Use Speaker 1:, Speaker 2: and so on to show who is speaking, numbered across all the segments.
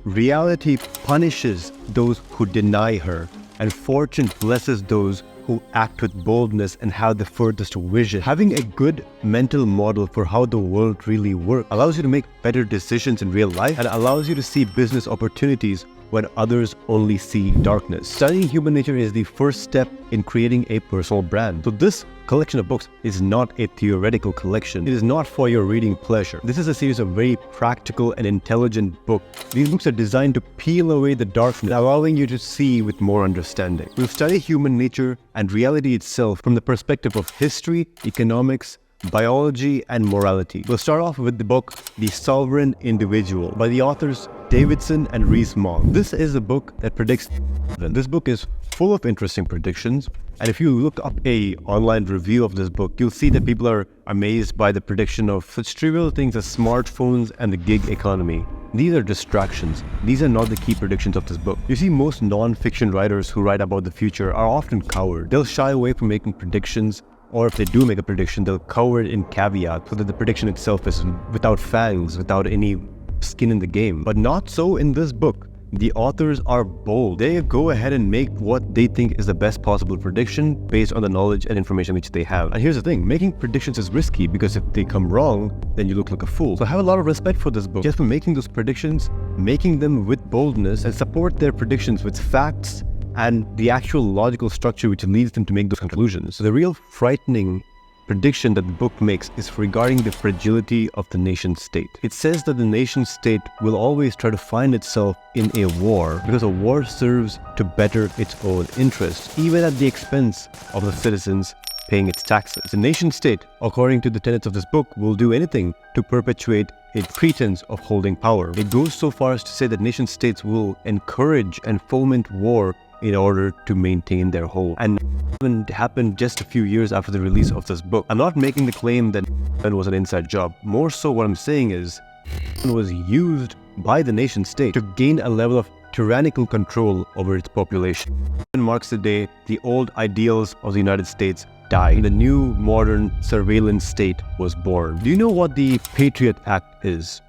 Speaker 1: reality punishes those who deny her, and fortune blesses those who act with boldness and have the furthest vision. Having a good mental model for how the world really works allows you to make better decisions in real life and allows you to see business opportunities when others only see darkness. Studying human nature is the first step in creating a personal brand. So this collection of books is not a theoretical collection. It is not for your reading pleasure. This is a series of very practical and intelligent books. These books are designed to peel away the darkness, allowing you to see with more understanding. We'll study human nature and reality itself from the perspective of history, economics, biology, and morality. We'll start off with the book, The Sovereign Individual, by the authors Davidson and Rees-Mogg. This is a book that predicts. This book is full of interesting predictions, and if you look up a online review of this book, you'll see that people are amazed by the prediction of such trivial things as smartphones and the gig economy. These are distractions. These are not the key predictions of this book. You see, most non-fiction writers who write about the future are often cowards. They'll shy away from making predictions, or if they do make a prediction, they'll cover it in caveat so that the prediction itself is without fangs, without any skin in the game. But not so in this book. The authors are bold. They go ahead and make what they think is the best possible prediction based on the knowledge and information which they have. And here's the thing, making predictions is risky because if they come wrong, then you look like a fool. So I have a lot of respect for this book just for making those predictions, making them with boldness, and support their predictions with facts and the actual logical structure which leads them to make those conclusions. So the real frightening prediction that the book makes is regarding the fragility of the nation state. It says that the nation state will always try to find itself in a war because a war serves to better its own interests, even at the expense of the citizens paying its taxes. The nation state, according to the tenets of this book, will do anything to perpetuate its pretense of holding power. It goes so far as to say that nation states will encourage and foment war in order to maintain their hold. And it happened just a few years after the release of this book. I'm not making the claim that it was an inside job. More so what I'm saying is it was used by the nation state to gain a level of tyrannical control over its population. It marks the day the old ideals of the United States died. The new modern surveillance state was born. Do you know what the Patriot Act is?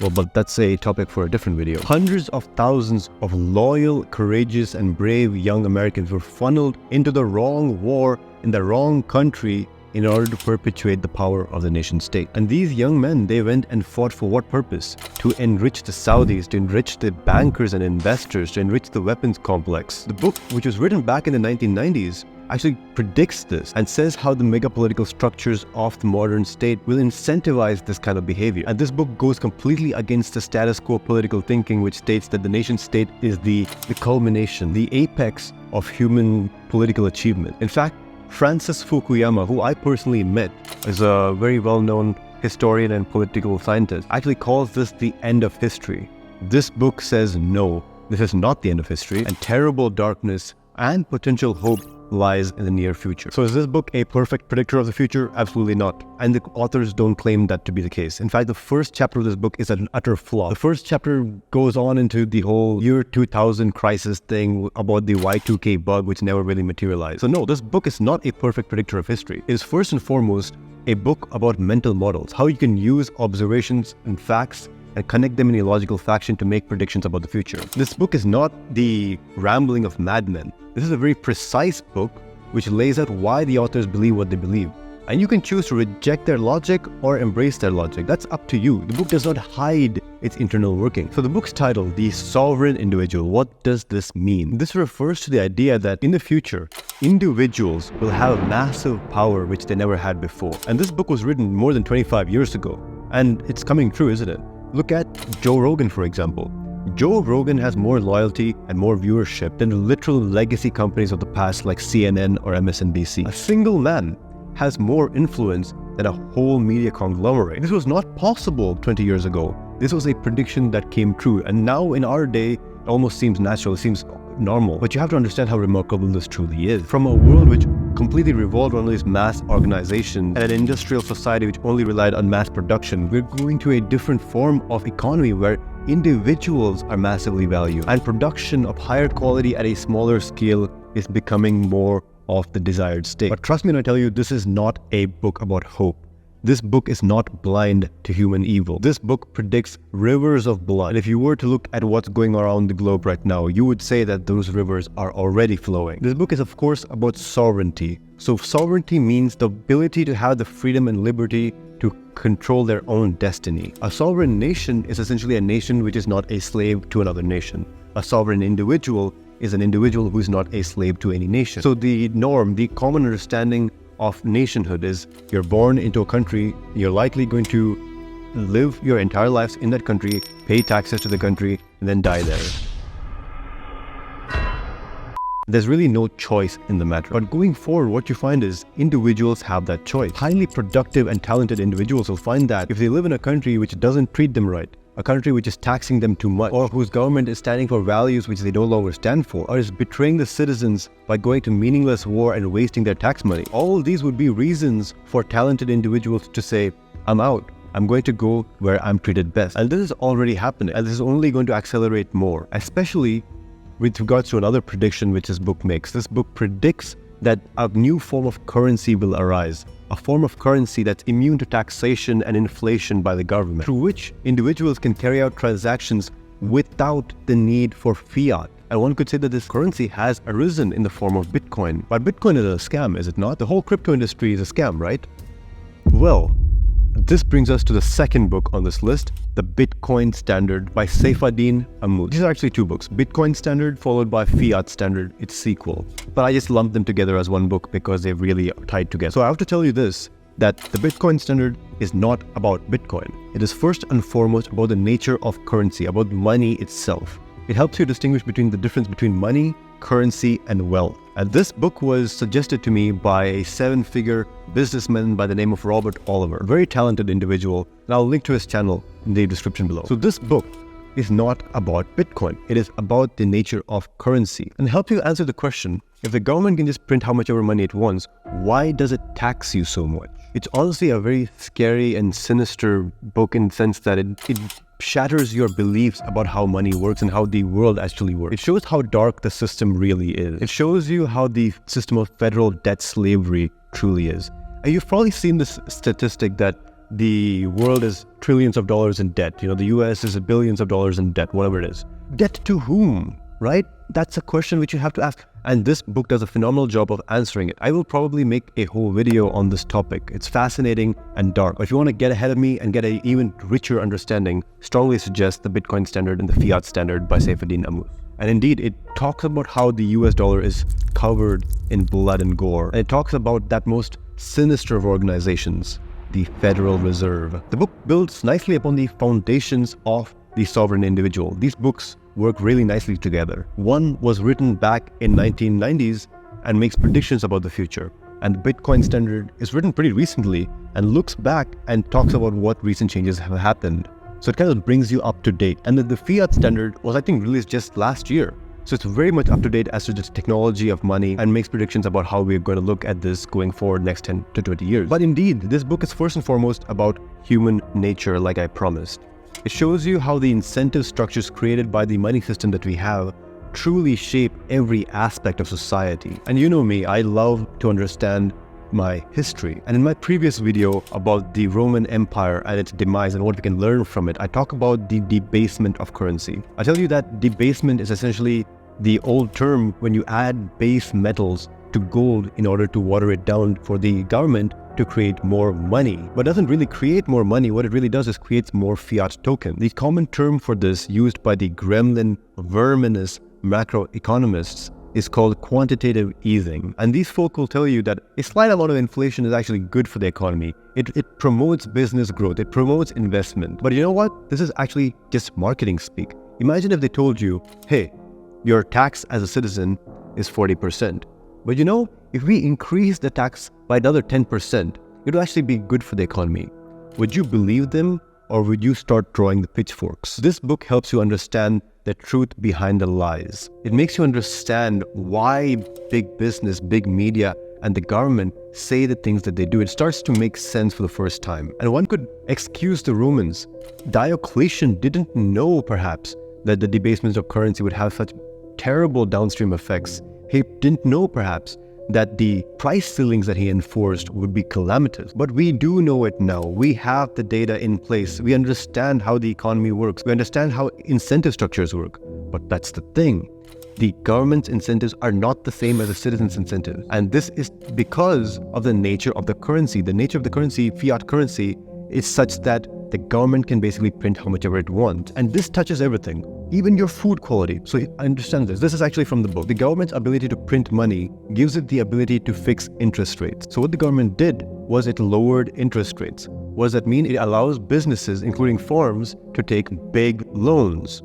Speaker 1: Well, but that's a topic for a different video. Hundreds of thousands of loyal, courageous, and brave young Americans were funneled into the wrong war in the wrong country in order to perpetuate the power of the nation state. And these young men, they went and fought for what purpose? To enrich the Saudis, to enrich the bankers and investors, to enrich the weapons complex. The book, which was written back in the 1990s, actually predicts this and says how the mega political structures of the modern state will incentivize this kind of behavior. And this book goes completely against the status quo political thinking, which states that the nation state is the culmination, the apex of human political achievement. In fact, Francis Fukuyama, who I personally met, is a very well-known historian and political scientist, actually calls this the end of history. This book says no, this is not the end of history, and terrible darkness and potential hope lies in the near future. So is this book a perfect predictor of the future? Absolutely not. And the authors don't claim that to be the case. In fact, the first chapter of this book is an utter flop. The first chapter goes on into the whole year 2000 crisis thing about the Y2K bug, which never really materialized. So no, this book is not a perfect predictor of history. It is first and foremost a book about mental models, how you can use observations and facts and connect them in a logical fashion to make predictions about the future. This book is not the rambling of madmen. This is a very precise book which lays out why the authors believe what they believe. And you can choose to reject their logic or embrace their logic. That's up to you. The book does not hide its internal working. So the book's title, The Sovereign Individual, what does this mean? This refers to the idea that in the future, individuals will have massive power which they never had before. And this book was written more than 25 years ago. And it's coming true, isn't it? Look at Joe Rogan, for example. Joe Rogan has more loyalty and more viewership than the literal legacy companies of the past like CNN or MSNBC. A single man has more influence than a whole media conglomerate. This was not possible 20 years ago. This was a prediction that came true, and now in our day, it almost seems natural, it seems normal. But you have to understand how remarkable this truly is. From a world which completely revolved around this mass organization and an industrial society which only relied on mass production, we're going to a different form of economy where individuals are massively valued, and production of higher quality at a smaller scale is becoming more of the desired state. But trust me when I tell you, this is not a book about hope. This book is not blind to human evil. This book predicts rivers of blood. And if you were to look at what's going around the globe right now, you would say that those rivers are already flowing. This book is, of course, about sovereignty. So sovereignty means the ability to have the freedom and liberty to control their own destiny. A sovereign nation is essentially a nation which is not a slave to another nation. A sovereign individual is an individual who is not a slave to any nation. So the norm, the common understanding of nationhood is you're born into a country, you're likely going to live your entire lives in that country, pay taxes to the country, and then die there. There's really no choice in the matter. But going forward, what you find is individuals have that choice. Highly productive and talented individuals will find that if they live in a country which doesn't treat them right, a country which is taxing them too much, or whose government is standing for values which they no longer stand for, or is betraying the citizens by going to meaningless war and wasting their tax money, all these would be reasons for talented individuals to say, I'm out. I'm going to go where I'm treated best. And this is already happening, and this is only going to accelerate more, especially with regards to another prediction which this book makes. This book predicts that a new form of currency will arise, a form of currency that's immune to taxation and inflation by the government, through which individuals can carry out transactions without the need for fiat. And one could say that this currency has arisen in the form of Bitcoin. But Bitcoin is a scam, is it not? The whole crypto industry is a scam, right? Well, this brings us to the second book on this list, The Bitcoin Standard by Saifedean Ammous. These are actually two books, Bitcoin Standard followed by Fiat Standard, its sequel. But I just lumped them together as one book because they really are tied together. So I have to tell you this, that the Bitcoin Standard is not about Bitcoin. It is first and foremost about the nature of currency, about money itself. It helps you distinguish between the difference between money, currency, and wealth. And this book was suggested to me by a 7-figure businessman by the name of Robert Oliver, a very talented individual, and I'll link to his channel in the description below. So this book is not about Bitcoin. It is about the nature of currency and help you answer the question, if the government can just print how much ever money it wants, why does it tax you so much? It's honestly a very scary and sinister book in the sense that it shatters your beliefs about how money works and how the world actually works. It shows how dark the system really is. It shows you how the system of federal debt slavery truly is. And you've probably seen this statistic that the world is trillions of dollars in debt. You know, the US is billions of dollars in debt, whatever it is. Debt to whom, right? That's a question which you have to ask. And this book does a phenomenal job of answering it. I will probably make a whole video on this topic. It's fascinating and dark. But if you want to get ahead of me and get an even richer understanding, strongly suggest The Bitcoin Standard and The Fiat Standard by Saifedean Ammous. And indeed, it talks about how the US dollar is covered in blood and gore. And it talks about that most sinister of organizations, the Federal Reserve. The book builds nicely upon the foundations of the sovereign individual. These books work really nicely together. One was written back in 1990s and makes predictions about the future. And the Bitcoin Standard is written pretty recently and looks back and talks about what recent changes have happened. So it kind of brings you up to date. And then the Fiat Standard was, I think, released just last year. So it's very much up to date as to the technology of money and makes predictions about how we're going to look at this going forward next 10 to 20 years. But indeed, this book is first and foremost about human nature, like I promised. It shows you how the incentive structures created by the money system that we have truly shape every aspect of society. And you know me, I love to understand my history. And in my previous video about the Roman Empire and its demise and what we can learn from it, I talk about the debasement of currency. I tell you that debasement is essentially the old term when you add base metals to gold in order to water it down for the government to create more money. But it doesn't really create more money. What it really does is creates more fiat token. The common term for this used by the gremlin, verminous macroeconomists is called quantitative easing. And these folk will tell you that a slight amount of inflation is actually good for the economy. It promotes business growth. It promotes investment. But you know what? This is actually just marketing speak. Imagine if they told you, hey, your tax as a citizen is 40%. But you know, if we increase the tax by another 10%, it will actually be good for the economy. Would you believe them, or would you start drawing the pitchforks? This book helps you understand the truth behind the lies. It makes you understand why big business, big media, and the government say the things that they do. It starts to make sense for the first time. And one could excuse the Romans. Diocletian didn't know, perhaps, that the debasement of currency would have such terrible downstream effects. He didn't know, perhaps, that the price ceilings that he enforced would be calamitous. But we do know it now. We have the data in place. We understand how the economy works. We understand how incentive structures work. But that's the thing. The government's incentives are not the same as the citizens' incentives. And this is because of the nature of the currency. The nature of the currency, fiat currency, is such that the government can basically print how much ever it wants. And this touches everything, even your food quality. So I understand this. This is actually from the book. The government's ability to print money gives it the ability to fix interest rates. So what the government did was it lowered interest rates. What does that mean? It allows businesses, including farms, to take big loans.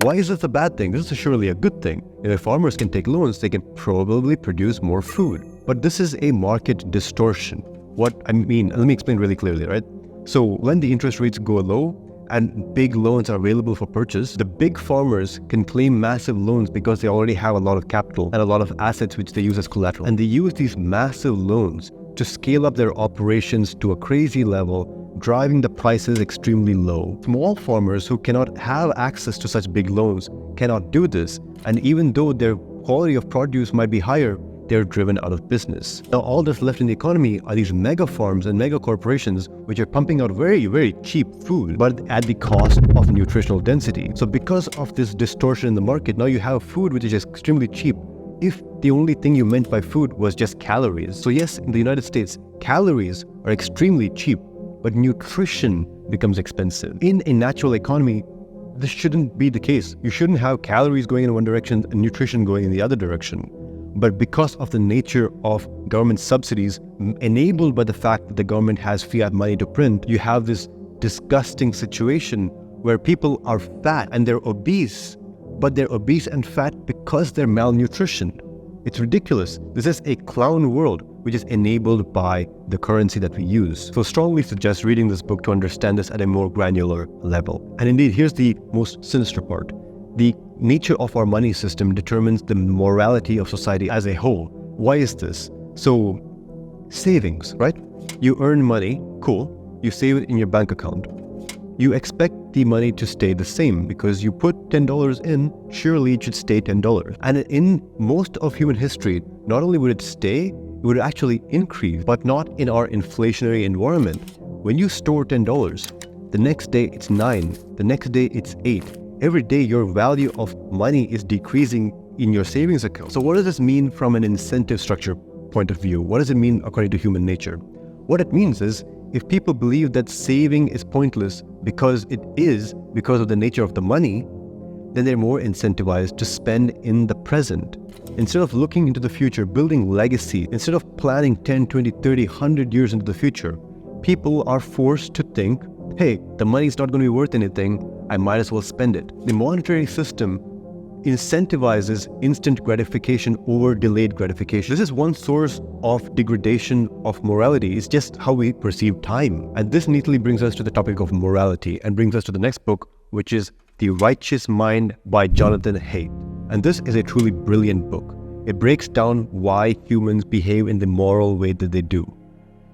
Speaker 1: Why is this a bad thing? This is surely a good thing. If farmers can take loans, they can probably produce more food. But this is a market distortion. What I mean, let me explain really clearly, right? So when the interest rates go low and big loans are available for purchase, the big farmers can claim massive loans because they already have a lot of capital and a lot of assets which they use as collateral. And they use these massive loans to scale up their operations to a crazy level, driving the prices extremely low. Small farmers who cannot have access to such big loans cannot do this. And even though their quality of produce might be higher, they're driven out of business. Now, all that's left in the economy are these mega farms and mega corporations which are pumping out very, very cheap food, but at the cost of nutritional density. So because of this distortion in the market, now you have food which is just extremely cheap. If the only thing you meant by food was just calories. So yes, in the United States, calories are extremely cheap, but nutrition becomes expensive. In a natural economy, this shouldn't be the case. You shouldn't have calories going in one direction and nutrition going in the other direction. But because of the nature of government subsidies, enabled by the fact that the government has fiat money to print, you have this disgusting situation where people are fat and they're obese, but they're obese and fat because they're malnutrition. It's ridiculous. This is a clown world which is enabled by the currency that we use. So strongly suggest reading this book to understand this at a more granular level. And indeed, here's the most sinister part. The nature of our money system determines the morality of society as a whole. Why is this? So, savings, right? You earn money, cool. You save it in your bank account. You expect the money to stay the same because you put $10 in, surely it should stay $10. And in most of human history, not only would it stay, it would actually increase, but not in our inflationary environment. When you store $10, the next day it's 9, the next day it's 8. Every day your value of money is decreasing in your savings account. So what does this mean from an incentive structure point of view? What does it mean according to human nature? What it means is, if people believe that saving is pointless because it is because of the nature of the money, then they're more incentivized to spend in the present. Instead of looking into the future, building legacy, instead of planning 10, 20, 30, 100 years into the future, people are forced to think, hey, the money's not going to be worth anything, I might as well spend it. The monetary system incentivizes instant gratification over delayed gratification. This is one source of degradation of morality. It's just how we perceive time. And this neatly brings us to the topic of morality and brings us to the next book, which is The Righteous Mind by Jonathan Haidt. And this is a truly brilliant book. It breaks down why humans behave in the moral way that they do.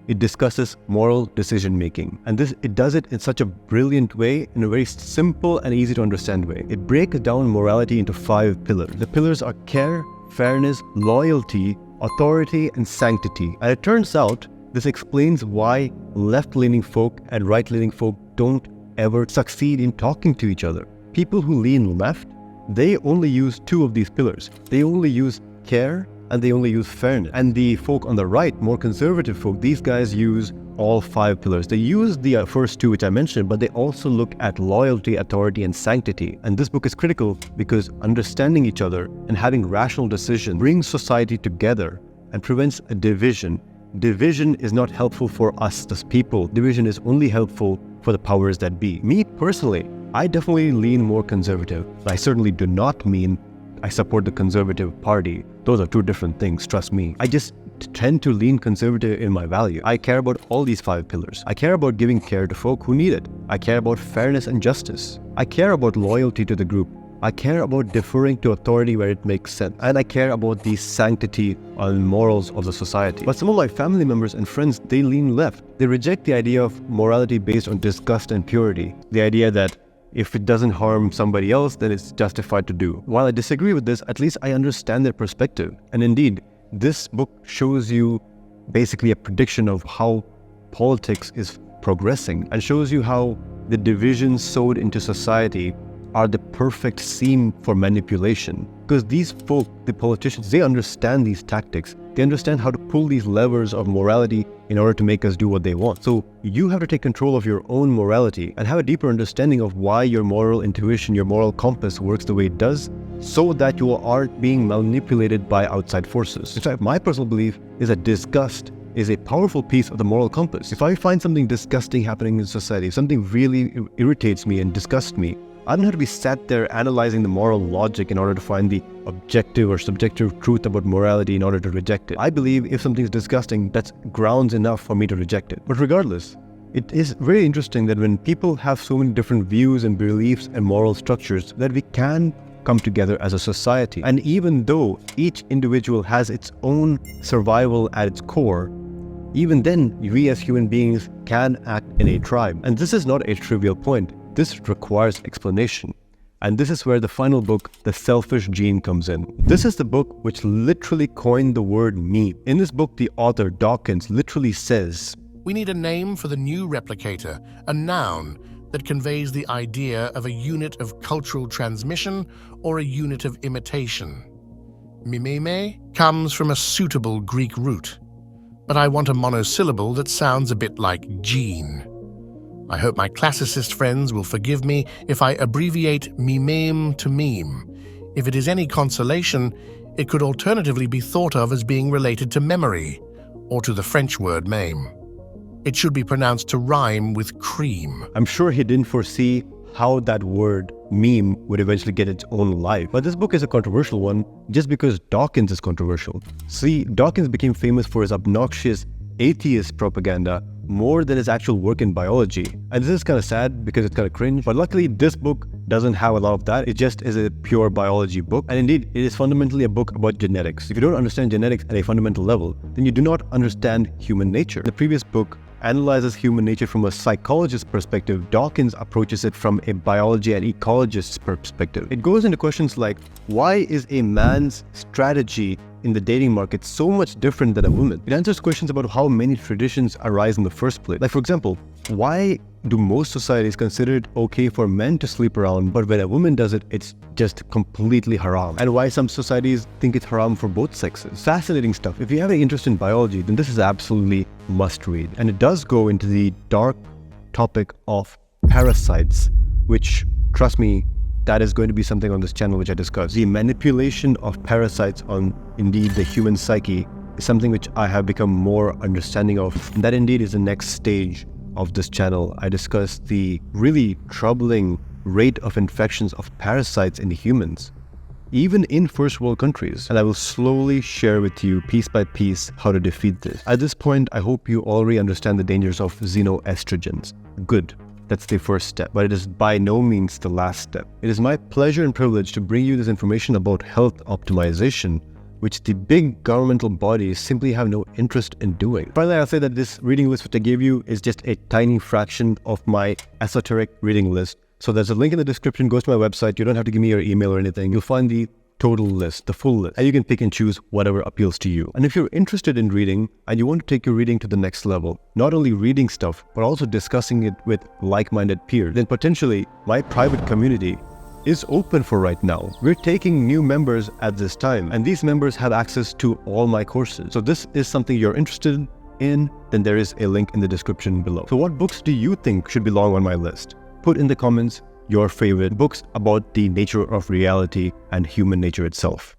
Speaker 1: It discusses moral decision-making, and it does it in such a brilliant way, in a very simple and easy to understand way. It breaks down morality into 5 pillars. The pillars are care, fairness, loyalty, authority, and sanctity. And it turns out this explains why left-leaning folk and right-leaning folk don't ever succeed in talking to each other. People who lean left, they only use 2 of these pillars. They only use care and they only use fairness. And the folk on the right, more conservative folk, these guys use all 5 pillars. They use the first 2 which I mentioned, but they also look at loyalty, authority, and sanctity. And this book is critical because understanding each other and having rational decisions brings society together and prevents a division. Division is not helpful for us as people. Division is only helpful for the powers that be. Me personally, I definitely lean more conservative, but I certainly do not mean I support the Conservative Party. Those are 2 different things, trust me. I just tend to lean conservative in my value. I care about all these 5 pillars. I care about giving care to folk who need it. I care about fairness and justice. I care about loyalty to the group. I care about deferring to authority where it makes sense. And I care about the sanctity and morals of the society. But some of my family members and friends, they lean left. They reject the idea of morality based on disgust and purity. The idea that if it doesn't harm somebody else, then it's justified to do. While I disagree with this, at least I understand their perspective. And indeed, this book shows you basically a prediction of how politics is progressing and shows you how the divisions sowed into society are the perfect seam for manipulation. Because these folk, the politicians, they understand these tactics. They understand how to pull these levers of morality in order to make us do what they want. So you have to take control of your own morality and have a deeper understanding of why your moral intuition, your moral compass works the way it does, so that you aren't being manipulated by outside forces. In fact, my personal belief is that disgust is a powerful piece of the moral compass. If I find something disgusting happening in society, if something really irritates me and disgusts me, I don't have to be sat there analyzing the moral logic in order to find the objective or subjective truth about morality in order to reject it. I believe if something is disgusting, that's grounds enough for me to reject it. But regardless, it is very interesting that when people have so many different views and beliefs and moral structures, that we can come together as a society. And even though each individual has its own survival at its core, even then, we as human beings can act in a tribe. And this is not a trivial point. This requires explanation. And this is where the final book, The Selfish Gene, comes in. This is the book which literally coined the word meme. In this book, the author, Dawkins, literally says,
Speaker 2: "We need a name for the new replicator, a noun that conveys the idea of a unit of cultural transmission or a unit of imitation. Mimeme comes from a suitable Greek root, but I want a monosyllable that sounds a bit like gene. I hope my classicist friends will forgive me if I abbreviate mimeme to meme. If it is any consolation, it could alternatively be thought of as being related to memory, or to the French word meme. It should be pronounced to rhyme with cream."
Speaker 1: I'm sure he didn't foresee how that word meme would eventually get its own life. But this book is a controversial one just because Dawkins is controversial. See, Dawkins became famous for his obnoxious atheist propaganda more than his actual work in biology. And this is kind of sad because it's kind of cringe, but luckily this book doesn't have a lot of that. It just is a pure biology book. And indeed, it is fundamentally a book about genetics. If you don't understand genetics at a fundamental level, then you do not understand human nature. The previous book analyzes human nature from a psychologist's perspective. Dawkins approaches it from a biology and ecologist's perspective. It goes into questions like, why is a man's strategy in the dating market so much different than a woman? It answers questions about how many traditions arise in the first place. Like, for example, why do most societies consider it okay for men to sleep around, but when a woman does it, it's just completely haram? And why some societies think it's haram for both sexes? Fascinating stuff. If you have any interest in biology, then this is absolutely must read. And it does go into the dark topic of parasites, which, trust me, that is going to be something on this channel which I discuss. The manipulation of parasites on, indeed, the human psyche is something which I have become more understanding of. And that indeed is the next stage of this channel. I discuss the really troubling rate of infections of parasites in humans, even in first world countries. And I will slowly share with you piece by piece how to defeat this. At this point, I hope you already understand the dangers of xenoestrogens. Good. That's the first step, but it is by no means the last step. It is my pleasure and privilege to bring you this information about health optimization, which the big governmental bodies simply have no interest in doing. Finally, I'll say that this reading list which I gave you is just a tiny fraction of my esoteric reading list. So there's a link in the description, goes to my website. You don't have to give me your email or anything. You'll find the total list, the full list, and you can pick and choose whatever appeals to you. And if you're interested in reading and you want to take your reading to the next level, not only reading stuff, but also discussing it with like-minded peers, then potentially my private community is open for right now. We're taking new members at this time, and these members have access to all my courses. So this is something you're interested in, then there is a link in the description below. So what books do you think should belong on my list? Put in the comments your favorite books about the nature of reality and human nature itself.